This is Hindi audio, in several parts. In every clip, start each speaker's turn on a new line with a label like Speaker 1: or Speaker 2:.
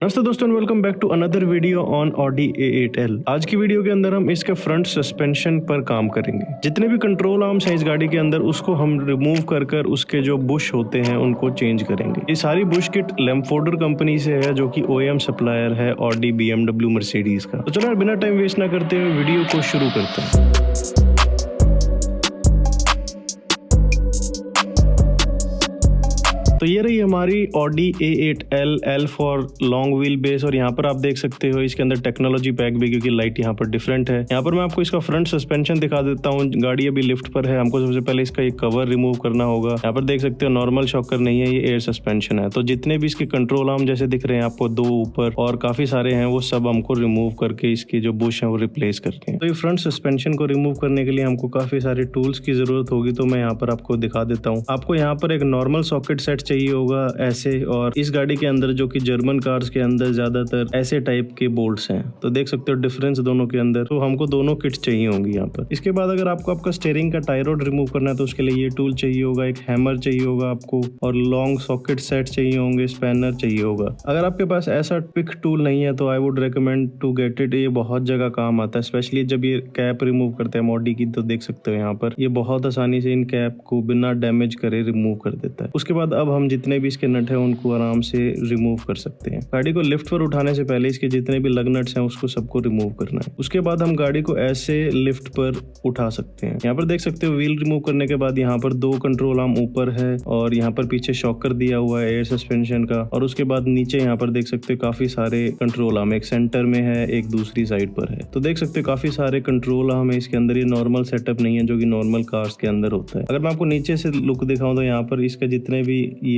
Speaker 1: नमस्ते दोस्तों, welcome back to another video on Audi A8L। आज की वीडियो के अंदर हम इसके फ्रंट सस्पेंशन पर काम करेंगे। जितने भी कंट्रोल आर्म्स हैं इस गाड़ी के अंदर उसको हम रिमूव कर उसके जो बुश होते हैं उनको चेंज करेंगे। ये सारी बुश किट लेम्फोर्डर कंपनी से है जो कि OEM सप्लायर है ऑडी, BMW, मर्सिडीज का। तो चलो बिना टाइम वेस्ट ना करते हुए वीडियो को शुरू करते हैं। तो ये रही हमारी Audi A8L, L for long wheel base. और यहाँ पर आप देख सकते हो इसके अंदर टेक्नोलॉजी पैक भी, क्योंकि लाइट यहाँ पर डिफरेंट है। यहाँ पर मैं आपको इसका फ्रंट सस्पेंशन दिखा देता हूँ। गाड़ी अभी लिफ्ट पर है, हमको सबसे पहले इसका ये कवर रिमूव करना होगा। यहाँ पर देख सकते हो नॉर्मल शॉकर नहीं है, ये एयर सस्पेंशन है। तो जितने भी इसके कंट्रोल आर्म जैसे दिख रहे हैं आपको, दो ऊपर और काफी सारे हैं, वो सब हमको रिमूव करके इसके जो बुश है वो रिप्लेस करते हैं। तो ये फ्रंट सस्पेंशन को रिमूव करने के लिए हमको काफी सारे टूल्स की जरूरत होगी, तो मैं यहाँ पर आपको दिखा देता हूँ। आपको यहाँ पर एक नॉर्मल सॉकेट सेट चाहिए होगा ऐसे, और इस गाड़ी के अंदर जो कि जर्मन कार्स के अंदर ज्यादातर ऐसे टाइप के बोल्ट्स हैं, तो देख सकते हो डिफरेंस दोनों के अंदर। तो हमको दोनों किट चाहिए होंगी यहाँ पर। इसके बाद अगर आपको आपका स्टीयरिंग का टाई रॉड रिमूव करना है तो उसके लिए ये टूल चाहिए होगा, एक हैमर चाहिए होगा आपको, और लॉन्ग सॉकेट सेट चाहिए होंगे, स्पैनर चाहिए होगा। अगर आपके पास ऐसा पिक टूल नहीं है तो I would recommend to get it. ये बहुत जगह काम आता है, स्पेशली जब ये कैप रिमूव करते हैं मॉडी की। तो देख सकते हो यहाँ पर ये बहुत आसानी से इन कैप को बिना डैमेज करे रिमूव कर देता है। उसके बाद अब हम जितने भी इसके नट है उनको आराम से रिमूव कर सकते हैं। गाड़ी को लिफ्ट पर उठाने से पहले इसके जितने भी लग नट्स हैं उसको सबको रिमूव करना है। उसके बाद हम गाड़ी को ऐसे लिफ्ट पर उठा सकते हैं। यहाँ पर देख सकते हो व्हील रिमूव करने के बाद यहाँ पर दो कंट्रोल आर्म ऊपर है, और यहाँ पर पीछे शॉकर दिया हुआ है एयर सस्पेंशन का। और उसके बाद नीचे यहाँ पर देख सकते हो काफी सारे कंट्रोल आर्म, एक सेंटर में है, एक दूसरी साइड पर है। तो देख सकते हो काफी सारे कंट्रोल आर्म है इसके अंदर। ये नॉर्मल सेटअप नहीं है जो कि नॉर्मल कार्स के अंदर होता है। अगर मैं आपको नीचे से लुक दिखाऊं तो यहाँ पर इसके जितने भी ये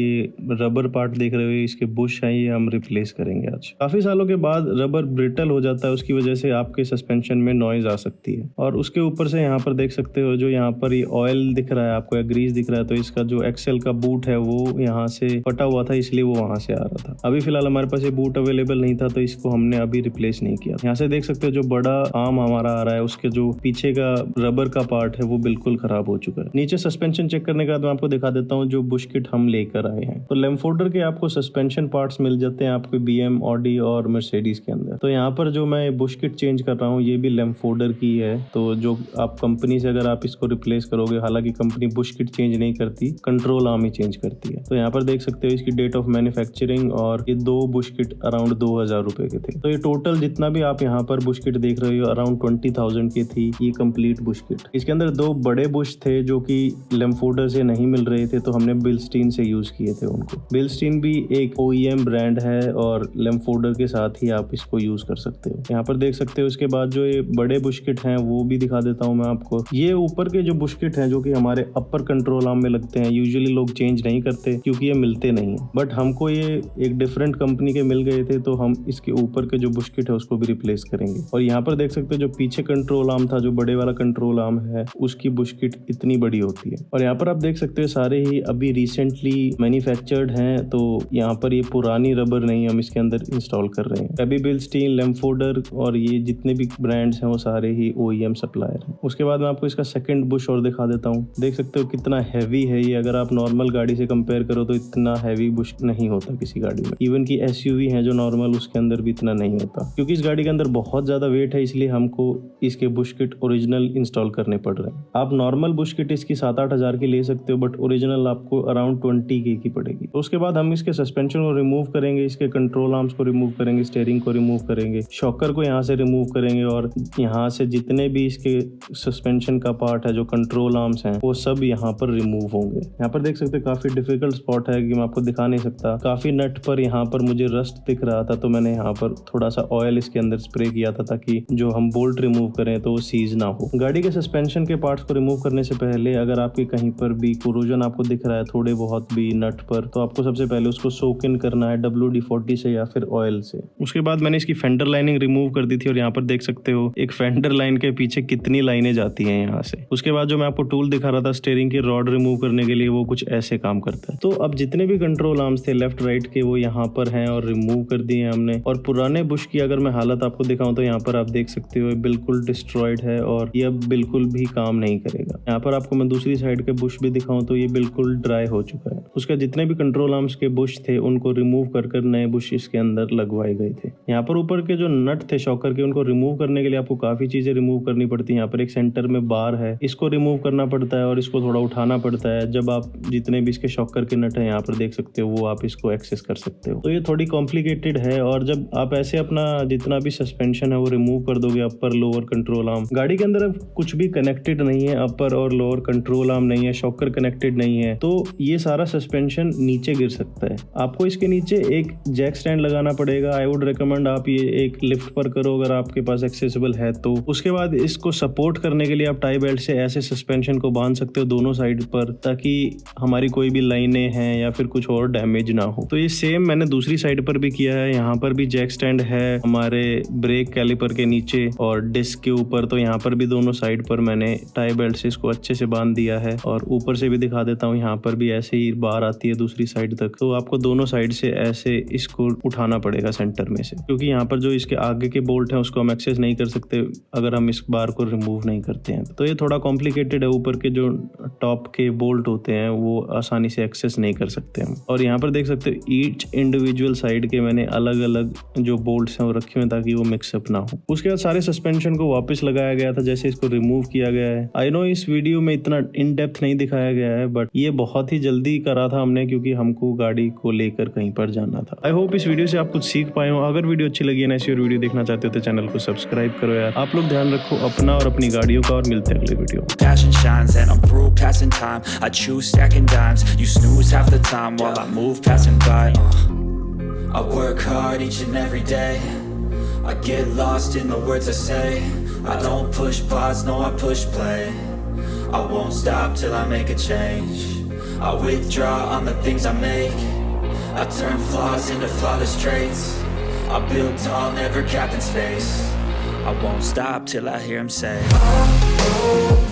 Speaker 1: रबर पार्ट देख रहे हो, इसके बुश हैं, ये हम रिप्लेस करेंगे आज। काफी सालों के बाद रबर ब्रिटल हो जाता है, उसकी वजह से आपके सस्पेंशन में नॉइज आ सकती है। और उसके ऊपर से यहाँ पर देख सकते हो जो यहाँ पर ये ऑयल दिख रहा है आपको या ग्रीस दिख रहा है, तो इसका जो एक्सेल का बूट है वो यहाँ से फटा हुआ था, इसलिए वो वहां से आ रहा था। अभी फिलहाल हमारे पास ये बूट अवेलेबल नहीं था, तो इसको हमने अभी रिप्लेस नहीं किया। यहाँ से देख सकते हो जो बड़ा आर्म हमारा आ रहा है, उसके जो पीछे का रबर का पार्ट है वो बिल्कुल खराब हो चुका है। नीचे सस्पेंशन चेक करने के बाद मैं आपको दिखा देता हूँ जो बुश किट हम लेकर आए हैं। तो लेम्फोर्डर के आपको सस्पेंशन पार्ट्स मिल जाते हैं आपके BM, ऑडी और मर्सिडीज के अंदर। तो यहाँ पर जो मैं बुश किट चेंज कर रहा हूँ ये भी लेम्फोर्डर की है। तो जो आप कंपनी से अगर आप इसको रिप्लेस करोगे, हालांकि कंपनी बुश किट चेंज नहीं करती, कंट्रोल आर्म ही चेंज करती है। तो यहाँ पर देख सकते हो इसकी डेट ऑफ मैन्युफैक्चरिंग, और ये दो बुश किट अराउंड 2000 रुपए के थे। तो ये टोटल जितना भी आप यहाँ पर बुश किट देख रहे हो अराउंड 20,000 की थी ये कंप्लीट बुश किट। इसके अंदर दो बड़े बुश थे जो कि लेम्फोर्डर से नहीं मिल रहे थे, तो हमने बिल्स्टीन से यूज किए थे उनको। बिल्स्टीन भी एक OEM ब्रांड है और लेम्फोर्डर के साथ ही आप इसको यूज कर सकते हो। यहाँ पर देख सकते हो। इसके बाद जो ये बड़े बुशकिट हैं वो भी दिखा देता हूँ मैं आपको। ये ऊपर के जो बुशकिट हैं जो कि हमारे अपर कंट्रोल आर्म में लगते हैं, यूजुअली लोग चेंज नहीं करते क्योंकि ये मिलते नहीं है, बट हमको ये एक डिफरेंट कंपनी के मिल गए थे, तो हम इसके ऊपर के जो बुशकिट है उसको भी रिप्लेस करेंगे। और यहाँ पर देख सकते हो जो पीछे कंट्रोल आर्म था, जो बड़े वाला कंट्रोल आर्म है, उसकी बुशकिट इतनी बड़ी होती है। और यहाँ पर आप देख सकते हो सारे ही अभी रिसेंटली मैन्युफैक्चर्ड हैं, तो यहाँ पर ये पुरानी रबर नहीं हम इसके अंदर इंस्टॉल कर रहे हैं। अभी बिल्स्टीन, लेम्फोर्डर और ये जितने भी ब्रांड्स हैं वो सारे ही OEM सप्लायर हैं। उसके बाद मैं आपको इसका सेकंड बुश और दिखा देता हूँ। देख सकते हो कितना हैवी है ये। अगर आप नॉर्मल गाड़ी से कंपेयर करो तो इतना हैवी बुश नहीं होता किसी गाड़ी में। इवन की SUV है जो नॉर्मल, उसके अंदर भी इतना नहीं होता, क्योंकि इस गाड़ी के अंदर बहुत ज्यादा वेट है, इसलिए हमको इसके बुश किट ओरिजिनल इंस्टॉल करने पड़ रहे हैं। आप नॉर्मल बुश किट इसकी 7-8 हजार की ले सकते हो, बट ओरिजिनल आपको अराउंड 20K की पड़ेगी। तो उसके बाद हम इसके सस्पेंशन को रिमूव करेंगे, इसके कंट्रोल आर्म्स को रिमूव करेंगे, स्टीयरिंग को रिमूव करेंगे, शॉकर को यहाँ से रिमूव करेंगे, और यहाँ से जितने भी इसके सस्पेंशन का पार्ट है, जो कंट्रोल आर्म्स हैं, वो सब यहाँ पर रिमूव होंगे। यहाँ पर देख सकते हैं काफी डिफिकल्ट स्पॉट है कि मैं आपको दिखा नहीं सकता। काफी नट पर यहाँ पर मुझे रस्ट दिख रहा था, तो मैंने यहाँ पर थोड़ा सा ऑयल इसके अंदर स्प्रे किया था ताकि जो हम बोल्ट रिमूव करें तो वो सीज ना हो। गाड़ी के सस्पेंशन के पार्ट्स को रिमूव करने से पहले अगर आपके कहीं पर भी कोरोजन आपको दिख रहा है थोड़े बहुत भी नट पर, तो आपको सबसे पहले उसको सोक इन करना है WD-40 से या फिर ऑयल से। उसके बाद मैंने इसकी फेंडर लाइनिंग रिमूव कर दी थी, और यहाँ पर देख सकते हो एक फेंडर लाइन के पीछे कितनी लाइनें जाती हैं यहाँ से। उसके बाद जो मैं आपको टूल दिखा रहा था स्टीयरिंग की रॉड रिमूव करने के लिए, वो कुछ ऐसे काम करता है। तो अब जितने भी कंट्रोल आर्म्स थे लेफ्ट राइट के वो यहाँ पर हैं और रिमूव कर दिए हमने। और पुराने बुश की अगर मैं हालत आपको दिखाऊं तो यहाँ पर आप देख सकते हो बिल्कुल डिस्ट्रॉयड है और ये अब बिल्कुल भी काम नहीं करेगा। यहाँ पर आपको मैं दूसरी साइड के बुश भी दिखाऊं तो ये बिल्कुल ड्राई हो चुका है। उसके इसका जितने भी कंट्रोल आर्म्स के बुश थे उनको रिमूव कर नए बुश इसके अंदर लगवाए गए थे। यहाँ पर ऊपर के जो नट थे शॉकर के, उनको रिमूव करने के लिए आपको काफी चीजें रिमूव करनी पड़ती है। यहाँ पर एक सेंटर में बार है, इसको रिमूव करना पड़ता है और इसको थोड़ा उठाना पड़ता है। जब आप जितने भी इसके शॉकर के नट है यहाँ पर देख सकते हो, वो आप इसको एक्सेस कर सकते हो। तो ये थोड़ी कॉम्प्लिकेटेड है और जब आप ऐसे अपना जितना भी सस्पेंशन है वो रिमूव कर दोगे, अपर लोअर कंट्रोल आर्म, गाड़ी के अंदर अब कुछ भी कनेक्टेड नहीं है, अपर और लोअर कंट्रोल आर्म नहीं है, शॉकर कनेक्टेड नहीं है, तो ये सारा सस्पेंशन नीचे गिर सकता है। आपको इसके नीचे एक जैक स्टैंड लगाना पड़ेगा। आई वुड रिकमेंड आप ये एक लिफ्ट पर करो अगर आपके पास एक्सेसिबल है तो। उसके बाद इसको सपोर्ट करने के लिए आप टाई बेल्ट से ऐसे सस्पेंशन को बांध सकते हो दोनों साइड पर, ताकि हमारी कोई भी लाइनें हैं या फिर कुछ और डैमेज ना हो। तो ये सेम मैंने दूसरी साइड पर भी किया है। यहाँ पर भी जैक स्टैंड है हमारे ब्रेक कैलिपर के नीचे और डिस्क के ऊपर, तो यहाँ पर भी दोनों साइड पर मैंने टाई बेल्ट से इसको अच्छे से बांध दिया है। और ऊपर से भी दिखा देता हूँ, यहाँ पर भी ऐसे ही बार आती है दूसरी साइड तक, तो आपको दोनों साइड से ऐसे इसको उठाना पड़ेगा सेंटर में से, क्योंकि यहाँ पर जो इसके आगे के बोल्ट हैं उसको हम एक्सेस नहीं कर सकते अगर हम इस बार को रिमूव नहीं करते हैं। तो ये थोड़ा कॉम्प्लिकेटेड है। ऊपर के जो टॉप के बोल्ट होते हैं वो आसानी से एक्सेस नहीं कर सकते हम। और यहाँ पर देख सकते हो ईच इंडिविजुअल साइड के मैंने अलग अलग जो बोल्ट्स हैं वो रखे हुए ताकि वो मिक्सअप ना हो। उसके बाद सारे सस्पेंशन को वापस लगाया गया था जैसे इसको रिमूव किया गया है। आई नो इस वीडियो में इतना इन डेप्थ नहीं दिखाया गया है, बट ये बहुत ही जल्दी करा था हमने क्योंकि हमको गाड़ी को लेकर कहीं पर जाना था। आई होप इस वीडियो से आप कुछ सीख पाए हो। अगर वीडियो अच्छी लगी है ना, ऐसी और वीडियो देखना चाहते हो तो चैनल को सब्सक्राइब करो यार। आप लोग ध्यान रखो अपना और अपनी गाड़ियों का, और मिलते हैं अगले वीडियो में।
Speaker 2: Passion shines and I'm through passing time. I choose stacking dimes. You snooze half the time while I move passing by. I work hard each and every day. I get lost in the words I say. I don't push pause, no I push play. I won't stop till I make a change. I withdraw on the things I make. I turn flaws into flawless traits. I build tall, never capped in space. I won't stop till I hear him say, oh, oh.